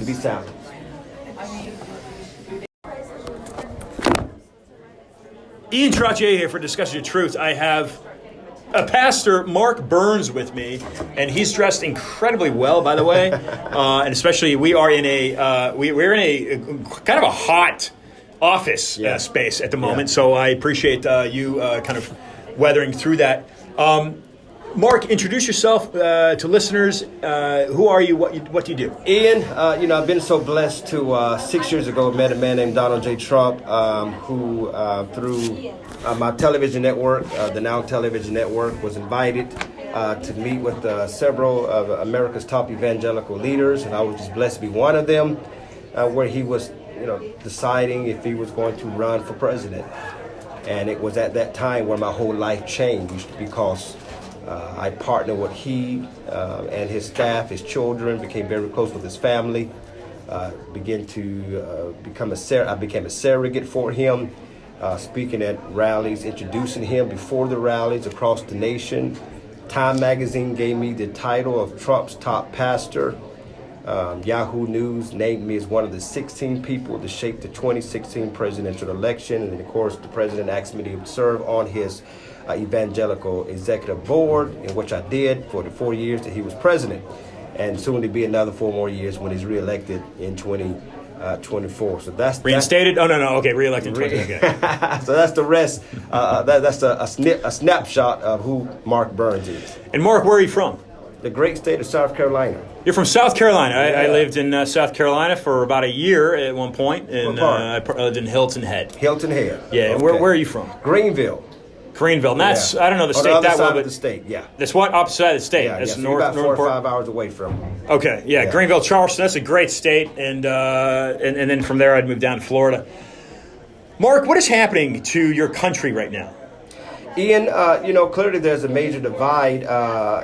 To be sound. Ian Trottier here for Discussion of Truth. I have a pastor, Mark Burns, with me, and he's dressed incredibly well, by the way. And especially, we are in we're in a kind of a hot office space at the moment. Yeah. So I appreciate you kind of weathering through that. Mark, introduce yourself to listeners. Who are you? What do you do? Ian, I've been so blessed to 6 years ago met a man named Donald J. Trump, who through my television network, the Now Television Network, was invited to meet with several of America's top evangelical leaders, and I was just blessed to be one of them, where he was, deciding if he was going to run for president. And it was at that time where my whole life changed, because I partnered with he and his staff, his children, became very close with his family, began to I became a surrogate for him, speaking at rallies, introducing him before the rallies across the nation. Time magazine gave me the title of Trump's top pastor. Yahoo News named me as one of the 16 people to shape the 2016 presidential election. And then, of course, the president asked me to serve on his evangelical executive board, in which I did for the 4 years that he was president, and soon to be another 4 more years when he's reelected in 2024. So that's reinstated. Oh no, okay, reelected. Okay. So that's the rest. That's a snapshot of who Mark Burns is. And Mark, where are you from? The great state of South Carolina. You're from South Carolina. I lived in South Carolina for about a year at one point, and I lived in Hilton Head. Hilton Head. Yeah. Okay. Where are you from? Greenville. Greenville. And that's I don't know the state that well, but the state. Yeah. That's what opposite side of the state. Yeah. That's So north. about 4 or 5 hours away from. Okay. Yeah. Greenville, Charleston. That's a great state, and then from there I'd move down to Florida. Mark, what is happening to your country right now? Ian, clearly there's a major divide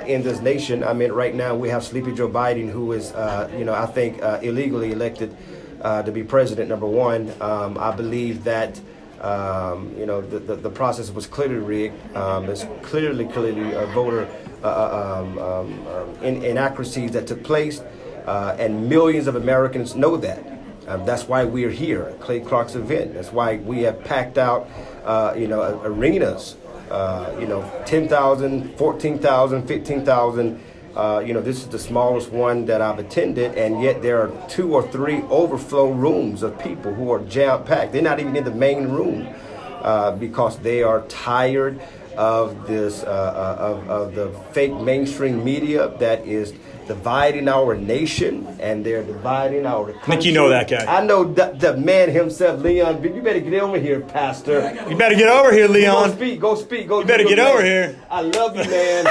in this nation. I mean, right now we have Sleepy Joe Biden, who is, I think, illegally elected to be president, number one. I believe that, the process was clearly rigged. It's clearly voter inaccuracies that took place, and millions of Americans know that. That's why we're here at Clay Clark's event. That's why we have packed out, arenas. 10,000, 14,000, 15,000. This is the smallest one that I've attended, and yet there are 2 or 3 overflow rooms of people who are jam-packed. They're not even in the main room because they are tired of this, of the fake mainstream media that is dividing our nation, and they're dividing our country. I think you know that guy. I know the man himself, Leon. You better get over here, Pastor. You better get over here, Leon. Go speak. You better get over here. I love you, man.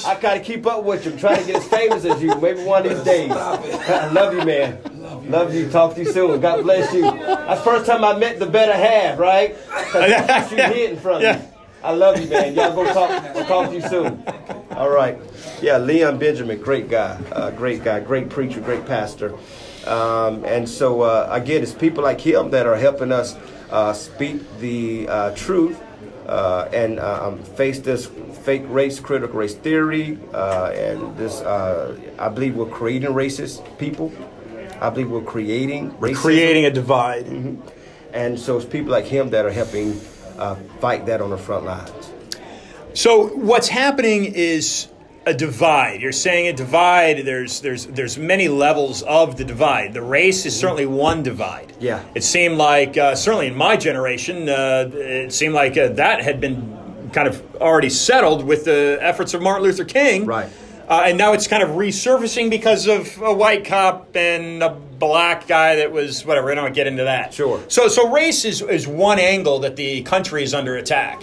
I gotta keep up with you. I'm trying to get as famous as you. Maybe one of these days. I love you, man. Love you. Talk to you soon. God bless you. That's the first time I met the better half, right? Because she's hidden from me. I love you, man. Y'all go talk. We'll talk to you soon. All right. Yeah, Leon Benjamin, great guy, great preacher, great pastor. And so, again, it's people like him that are helping us speak the truth and face this fake race, critical race theory. And this, I believe we're creating racist people. I believe we're creating racism. We're creating a divide. Mm-hmm. And so it's people like him that are helping fight that on the front lines. So what's happening is a divide. You're saying a divide. There's many levels of the divide. The race is certainly one divide. Yeah. It seemed like certainly in my generation, it seemed like that had been kind of already settled with the efforts of Martin Luther King. Right. And now it's kind of resurfacing because of a white cop and a black guy that was whatever. I don't get into that. Sure. So race is one angle that the country is under attack.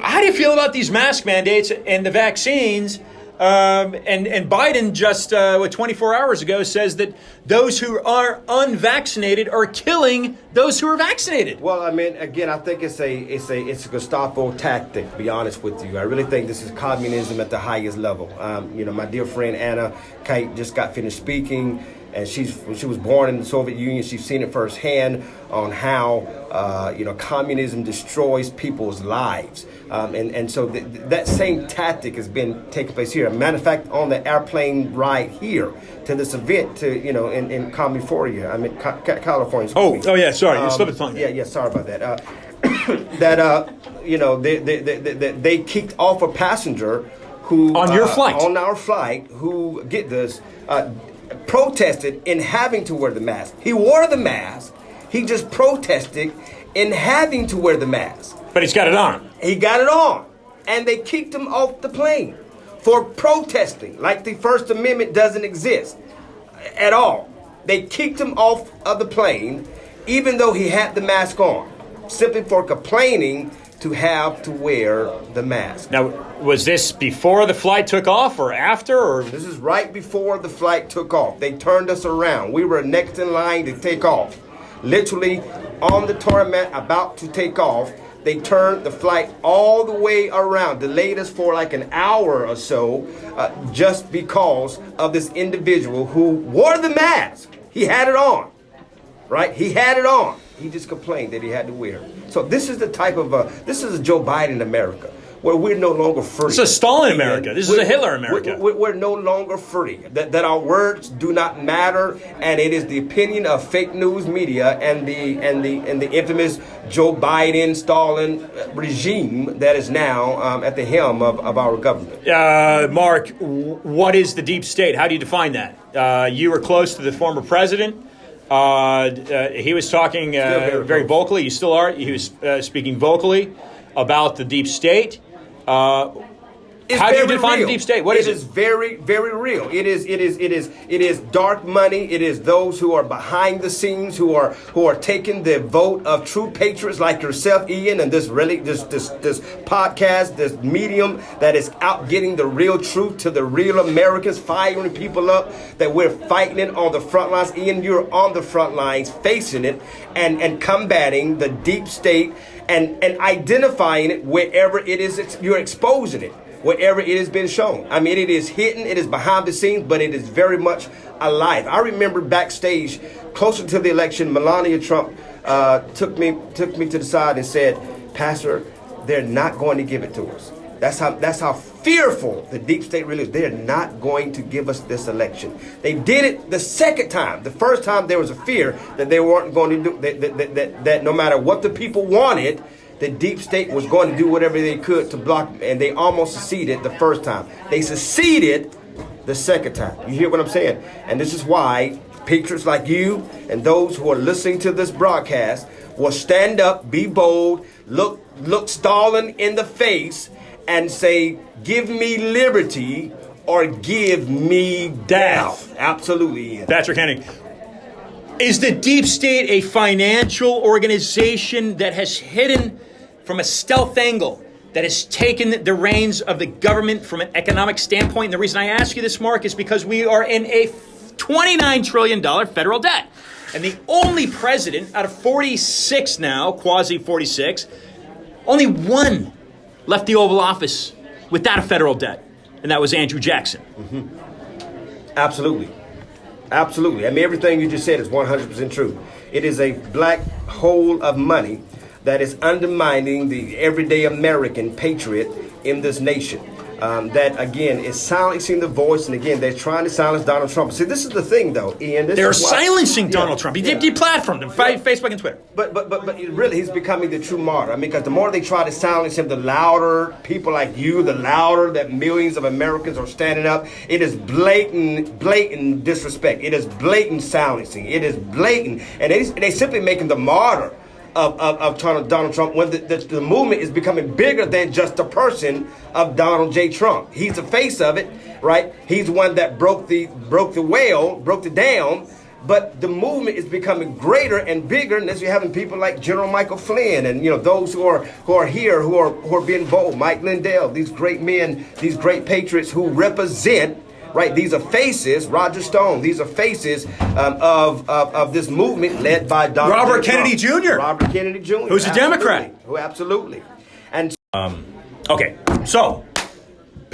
How do you feel about these mask mandates and the vaccines? And Biden just 24 hours ago says that those who are unvaccinated are killing those who are vaccinated. Well, I mean, again, I think it's a Gestapo tactic, to be honest with you. I really think this is communism at the highest level. My dear friend Anna Kite just got finished speaking, and she was born in the Soviet Union. She's seen it firsthand on how communism destroys people's lives, and so that same tactic has been taking place here. As a matter of fact, on the airplane ride here to this event in California, California. Oh yeah, sorry, you slipped a tongue. Yeah, sorry about that. They kicked off a passenger who on your flight, on our flight, who, get this, protested in having to wear the mask. He wore the mask. He just protested in having to wear the mask. But he's got it on. He got it on, and they kicked him off the plane for protesting, like the First Amendment doesn't exist at all. They kicked him off of the plane, even though he had the mask on, simply for complaining to have to wear the mask. Now, was this before the flight took off or after? Or this is right before the flight took off. They turned us around. We were next in line to take off. Literally on the tarmac, about to take off, they turned the flight all the way around, delayed us for like an hour or so, just because of this individual who wore the mask. He had it on, right? He had it on. He just complained that he had to wear it. So this is the type of, this is a Joe Biden America, where we're no longer free. This is a Stalin America. This is a Hitler America. We're no longer free. That our words do not matter, and it is the opinion of fake news media and the infamous Joe Biden Stalin regime that is now at the helm of our government. Mark, what is the deep state? How do you define that? You were close to the former president. He was talking very vocally. You still are. He was speaking vocally about the deep state. How do you define the deep state? What is it? It is very, very real. It is dark money. It is those who are behind the scenes, who are taking the vote of true patriots like yourself, Ian, and this podcast, this medium that is out getting the real truth to the real Americans, firing people up, that we're fighting it on the front lines. Ian, you're on the front lines facing it and combating the deep state and identifying it wherever it is you're exposing it. Wherever it has been shown. I mean, it is hidden, it is behind the scenes, but it is very much alive. I remember backstage, closer to the election, Melania Trump took me to the side and said, "Pastor, they're not going to give it to us." That's how fearful the deep state really is. They're not going to give us this election. They did it the second time. The first time there was a fear that they weren't going to do that no matter what the people wanted, the deep state was going to do whatever they could to block them, and they almost succeeded the first time. They succeeded the second time. You hear what I'm saying? And this is why patriots like you and those who are listening to this broadcast will stand up, be bold, look Stalin in the face and say, "Give me liberty or give me death." Absolutely. Ian. Patrick Henning. Is the deep state a financial organization that has hidden from a stealth angle, that has taken the reins of the government from an economic standpoint? And the reason I ask you this, Mark, is because we are in a $29 trillion federal debt. And the only president out of 46 now, quasi 46, only one left the Oval Office without a federal debt. And that was Andrew Jackson. Mm-hmm. Absolutely. Absolutely. I mean, everything you just said is 100% true. It is a black hole of money that is undermining the everyday American patriot in this nation. That, again, is silencing the voice. And, again, they're trying to silence Donald Trump. See, this is the thing, though, Ian. They're silencing Donald Trump. He deplatformed him, Facebook and Twitter. But really, he's becoming the true martyr. I mean, because the more they try to silence him, the louder people like you, the louder that millions of Americans are standing up. It is blatant disrespect. It is blatant silencing. It is blatant. And they simply making the martyr of Donald Trump, when the movement is becoming bigger than just the person of Donald J. Trump. He's the face of it, right? He's the one that broke the dam, but the movement is becoming greater and bigger, and as you're having people like General Michael Flynn and those who are here who are being bold, Mike Lindell, these great men, these great patriots who represent. Right, these are faces. Roger Stone. These are faces of this movement led by Dr. Robert Kennedy Jr. Robert Kennedy Jr. Who's a Democrat. Who absolutely. And okay, so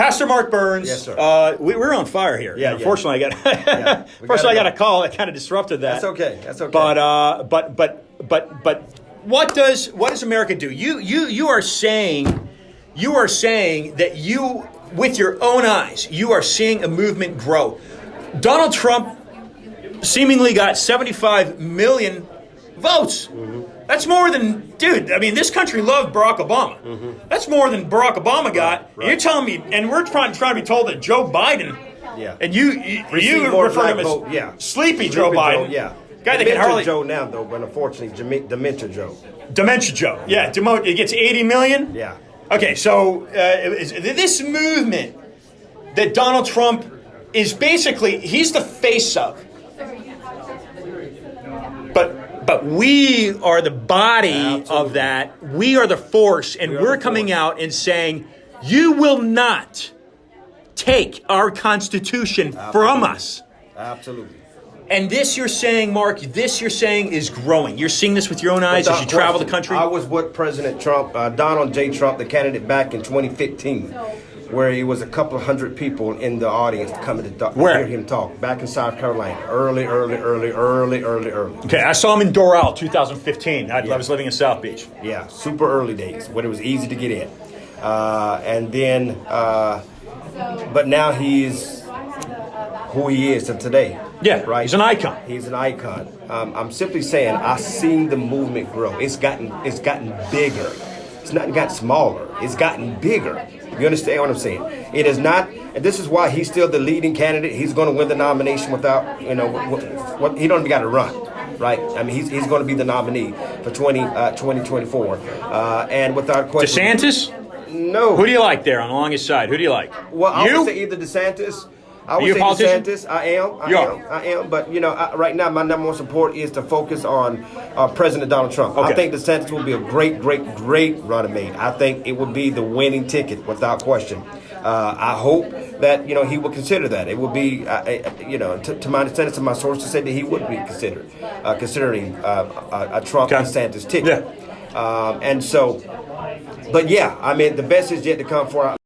Pastor Mark Burns. Yes, sir. We're on fire here. Yeah, unfortunately, yeah. I got a call that kind of disrupted that. That's okay. That's okay. But what does America do? You are saying that you, with your own eyes, you are seeing a movement grow. Donald Trump seemingly got 75 million votes. Mm-hmm. That's more than, dude, I mean, this country loved Barack Obama. Mm-hmm. That's more than Barack Obama got. Right. You're telling me, and we're trying to be told that Joe Biden, Yeah. and you Received more refer to him black as vote, yeah. Sleepy Joe Biden. Yeah. Guy that can Dementia hardly... Joe now, though, but unfortunately, Dementia Joe. Dementia Joe. Yeah, it gets 80 million? Yeah. Okay, so this movement that Donald Trump is basically, he's the face of. But we are the body Absolutely. of that. We are the force, and we're coming out and saying, you will not take our Constitution from us. Absolutely. And this you're saying, Mark, is growing. You're seeing this with your own eyes as you Without travel the question. country? I was with President Trump, Donald J. Trump, the candidate back in 2015, where it was a couple of hundred people in the audience coming to Where? hear him talk. Back in South Carolina, early. Okay, I saw him in Doral, 2015. I was living in South Beach. Yeah, super early days when it was easy to get in. And then, but now he's who he is today. Yeah, right. he's an icon. He's an icon. I'm simply saying I've seen the movement grow. It's gotten bigger. It's not gotten smaller. It's gotten bigger. You understand what I'm saying? It is not, and this is why he's still the leading candidate. He's going to win the nomination without, he don't even got to run, right? I mean, he's going to be the nominee for 2024, and without question. DeSantis? No. Who do you like there on the longest side? Who do you like? Well, I you? would say either DeSantis. I Are would you a say politician? DeSantis. I am. But right now, my number one support is to focus on President Donald Trump. Okay. I think DeSantis will be a great running mate. I think it would be the winning ticket without question. I hope that he will consider that. It would be, to my understanding, to my sources said that he would be considering a Trump DeSantis ticket. Yeah. And so, but yeah, I mean, the best is yet to come for.